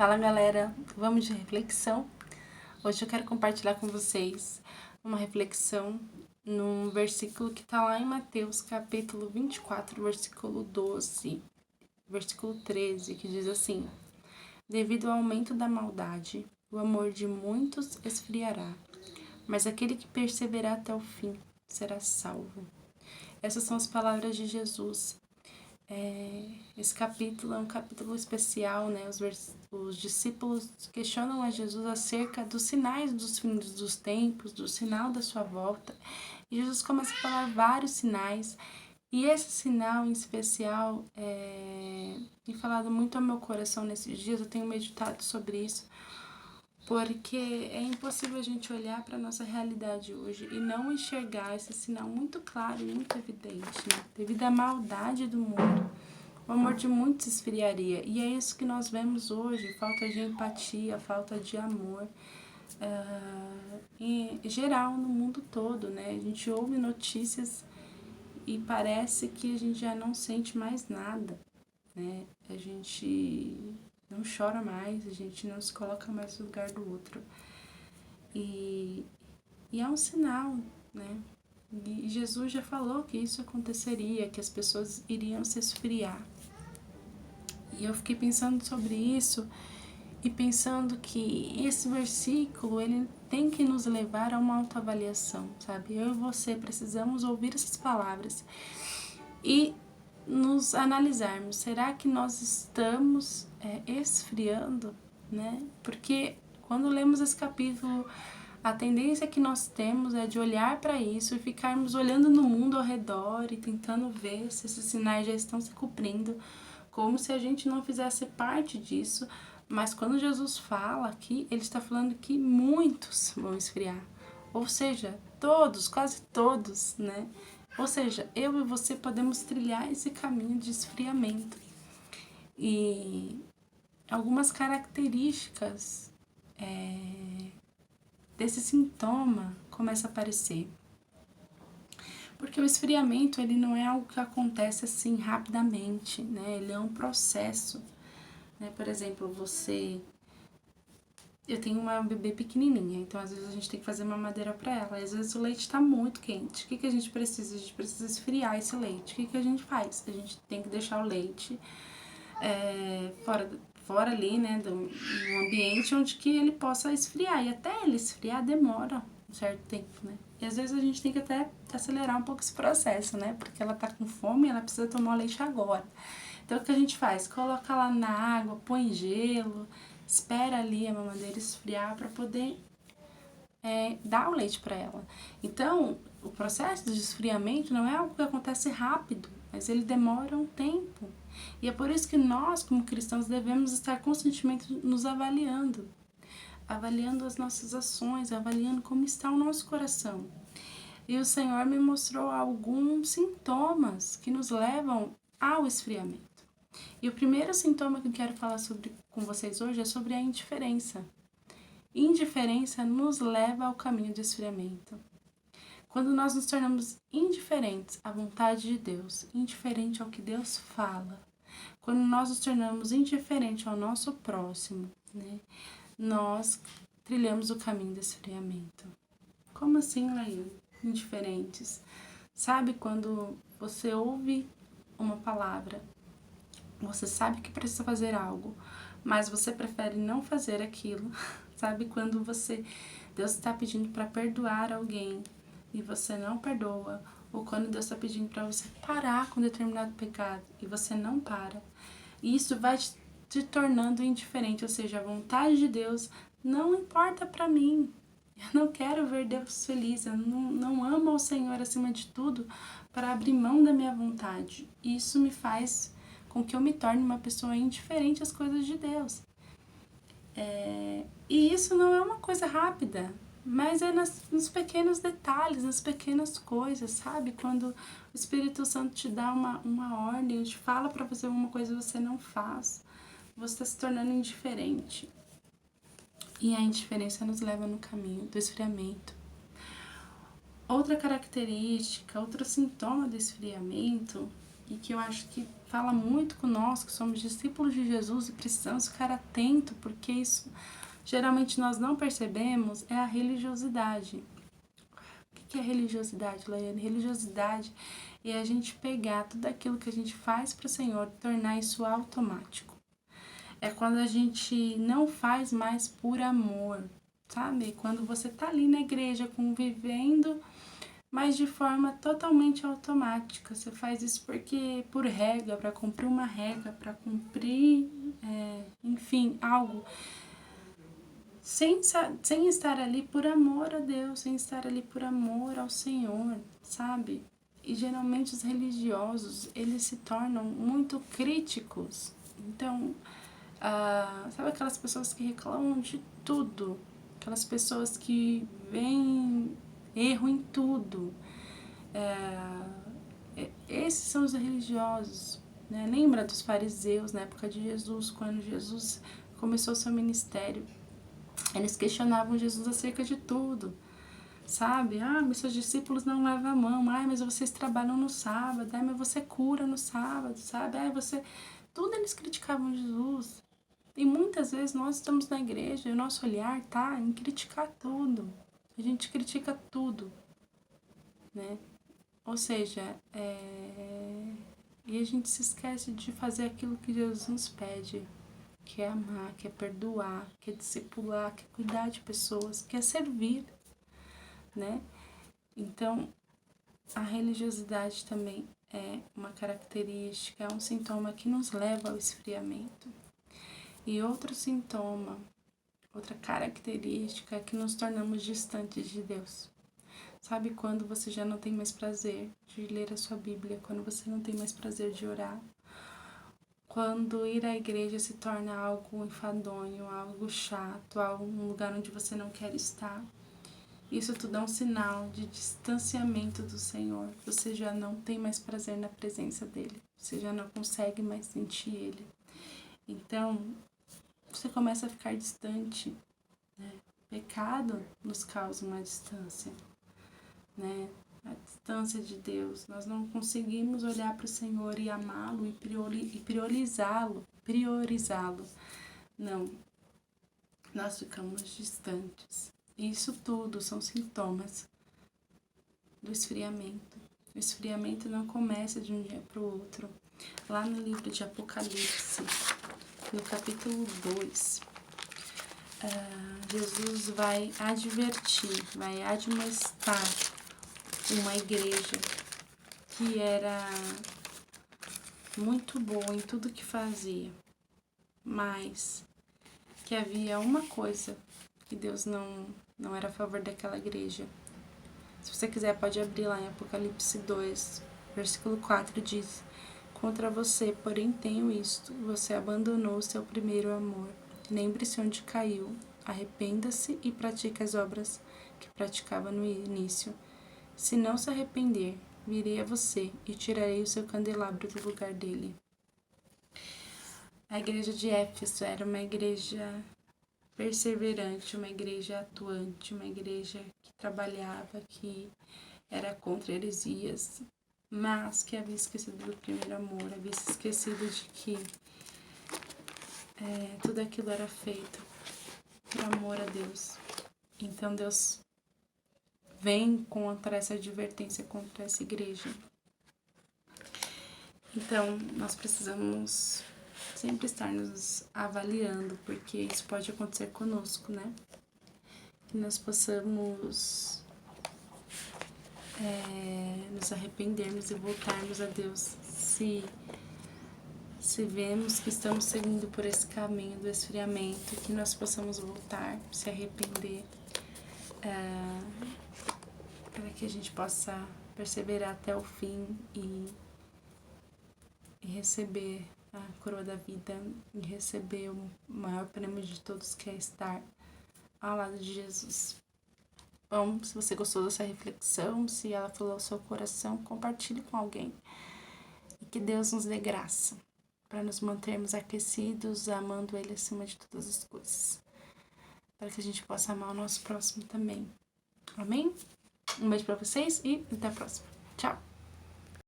Fala galera, vamos de reflexão. Hoje eu quero compartilhar com vocês uma reflexão num versículo que está lá em Mateus capítulo 24, versículo 12, versículo 13, que diz assim: devido ao aumento da maldade, o amor de muitos esfriará, mas aquele que perseverar até o fim será salvo. Essas são as palavras de Jesus. Esse capítulo é um capítulo especial, né? Os discípulos questionam a Jesus acerca dos sinais dos fins dos tempos, do sinal da sua volta. E Jesus começa a falar vários sinais. E esse sinal em especial tem falado muito ao meu coração nesses dias. Eu tenho meditado sobre isso, porque é impossível a gente olhar para a nossa realidade hoje e não enxergar esse sinal muito claro e muito evidente, né? Devido à maldade do mundo, o amor de muitos esfriaria. E é isso que nós vemos hoje, falta de empatia, falta de amor, em geral no mundo todo, né? A gente ouve notícias e parece que a gente já não sente mais nada, né? A gente não chora mais, a gente não se coloca mais no lugar do outro. E é um sinal, né? E Jesus já falou que isso aconteceria, que as pessoas iriam se esfriar. E eu fiquei pensando sobre isso e pensando que esse versículo, ele tem que nos levar a uma autoavaliação, sabe? Eu e você precisamos ouvir essas palavras e nos analisarmos. Será que nós estamos esfriando, né? Porque quando lemos esse capítulo, a tendência que nós temos é de olhar para isso e ficarmos olhando no mundo ao redor e tentando ver se esses sinais já estão se cumprindo, como se a gente não fizesse parte disso. Mas quando Jesus fala aqui, ele está falando que muitos vão esfriar. Ou seja, todos, quase todos, né? Ou seja, eu e você podemos trilhar esse caminho de esfriamento. E algumas características desse sintoma começam a aparecer. Porque o esfriamento, ele não é algo que acontece assim rapidamente, né? Ele é um processo, né? Por exemplo, eu tenho uma bebê pequenininha, então às vezes a gente tem que fazer mamadeira para ela. Às vezes o leite está muito quente. O que a gente precisa? A gente precisa esfriar esse leite. O que a gente faz? A gente tem que deixar o leite fora ali, né, do ambiente onde que ele possa esfriar. E até ele esfriar demora um certo tempo, né? E às vezes a gente tem que até acelerar um pouco esse processo, né? Porque ela tá com fome e ela precisa tomar o leite agora. Então o que a gente faz? Coloca lá na água, põe gelo, espera ali a mamadeira esfriar para poder dar o leite para ela. Então, o processo de esfriamento não é algo que acontece rápido, mas ele demora um tempo. E é por isso que nós, como cristãos, devemos estar constantemente nos avaliando as nossas ações, avaliando como está o nosso coração. E o Senhor me mostrou alguns sintomas que nos levam ao esfriamento. E o primeiro sintoma que eu quero falar com vocês hoje é sobre a indiferença. Indiferença nos leva ao caminho do esfriamento. Quando nós nos tornamos indiferentes à vontade de Deus, indiferente ao que Deus fala, quando nós nos tornamos indiferentes ao nosso próximo, né, nós trilhamos o caminho do esfriamento. Como assim, Laíla? Indiferentes? Sabe quando você ouve uma palavra, você sabe que precisa fazer algo, mas você prefere não fazer aquilo? Sabe quando Deus está pedindo para perdoar alguém e você não perdoa? Ou quando Deus está pedindo para você parar com determinado pecado e você não para? E isso vai te tornando indiferente, ou seja, a vontade de Deus não importa para mim. Eu não quero ver Deus feliz, eu não amo o Senhor acima de tudo para abrir mão da minha vontade. Isso me faz com que eu me torne uma pessoa indiferente às coisas de Deus. E isso não é uma coisa rápida, mas é nos pequenos detalhes, nas pequenas coisas, sabe? Quando o Espírito Santo te dá uma ordem, te fala para fazer alguma coisa e você não faz, você está se tornando indiferente. E a indiferença nos leva no caminho do esfriamento. Outra característica, outro sintoma do esfriamento e que eu acho que fala muito com nós, que somos discípulos de Jesus e precisamos ficar atento, porque isso geralmente nós não percebemos, é a religiosidade. O que é religiosidade, Laiane? Religiosidade é a gente pegar tudo aquilo que a gente faz para o Senhor e tornar isso automático. É quando a gente não faz mais por amor, sabe? Quando você tá ali na igreja convivendo, mas de forma totalmente automática. Você faz isso porque por regra, para cumprir uma regra, para cumprir, enfim, algo. Sem estar ali por amor a Deus, sem estar ali por amor ao Senhor, sabe? E geralmente os religiosos, eles se tornam muito críticos. Então, sabe aquelas pessoas que reclamam de tudo? Aquelas pessoas que veem erro em tudo. Esses são os religiosos, né? Lembra dos fariseus na época de Jesus, quando Jesus começou seu ministério? Eles questionavam Jesus acerca de tudo, sabe? Mas seus discípulos não lavam a mão. Mas vocês trabalham no sábado. Mas você cura no sábado, sabe? Você... Tudo eles criticavam Jesus. E muitas vezes nós estamos na igreja e o nosso olhar tá em criticar tudo. A gente critica tudo, né? Ou seja, e a gente se esquece de fazer aquilo que Jesus nos pede, que é amar, que é perdoar, que é discipular, que é cuidar de pessoas, que é servir, né? Então, a religiosidade também é uma característica, é um sintoma que nos leva ao esfriamento. E outro sintoma, outra característica é que nos tornamos distantes de Deus. Sabe quando você já não tem mais prazer de ler a sua Bíblia, quando você não tem mais prazer de orar, quando ir à igreja se torna algo enfadonho, algo chato, um lugar onde você não quer estar. Isso tudo é um sinal de distanciamento do Senhor. Você já não tem mais prazer na presença dEle. Você já não consegue mais sentir Ele. Então, você começa a ficar distante, né? Pecado nos causa uma distância, né? A distância de Deus. Nós não conseguimos olhar para o Senhor e amá-lo e priorizá-lo. Não. Nós ficamos distantes. Isso tudo são sintomas do esfriamento. O esfriamento não começa de um dia para o outro. Lá no livro de Apocalipse, no capítulo 2, Jesus vai advertir, vai admoestar uma igreja que era muito boa em tudo que fazia, mas que havia uma coisa que Deus não era a favor daquela igreja. Se você quiser, pode abrir lá em Apocalipse 2, versículo 4, diz: contra você, porém, tenho isto, você abandonou o seu primeiro amor. Lembre-se onde caiu, arrependa-se e pratique as obras que praticava no início. Se não se arrepender, virei a você e tirarei o seu candelabro do lugar dele. A igreja de Éfeso era uma igreja perseverante, uma igreja atuante, uma igreja que trabalhava, que era contra heresias, mas que havia esquecido do primeiro amor, havia se esquecido de que tudo aquilo era feito por amor a Deus. Então Deus vem contra essa advertência contra essa igreja. Então nós precisamos sempre estar nos avaliando, porque isso pode acontecer conosco, né? Que nós possamos nos arrependermos e voltarmos a Deus se vemos que estamos seguindo por esse caminho do esfriamento, que nós possamos voltar, se arrepender, para que a gente possa perseverar até o fim e receber a coroa da vida e receber o maior prêmio de todos, que é estar ao lado de Jesus. Bom, se você gostou dessa reflexão, se ela falou ao seu coração, compartilhe com alguém. E que Deus nos dê graça para nos mantermos aquecidos, amando Ele acima de todas as coisas. Para que a gente possa amar o nosso próximo também. Amém? Um beijo para vocês e até a próxima. Tchau!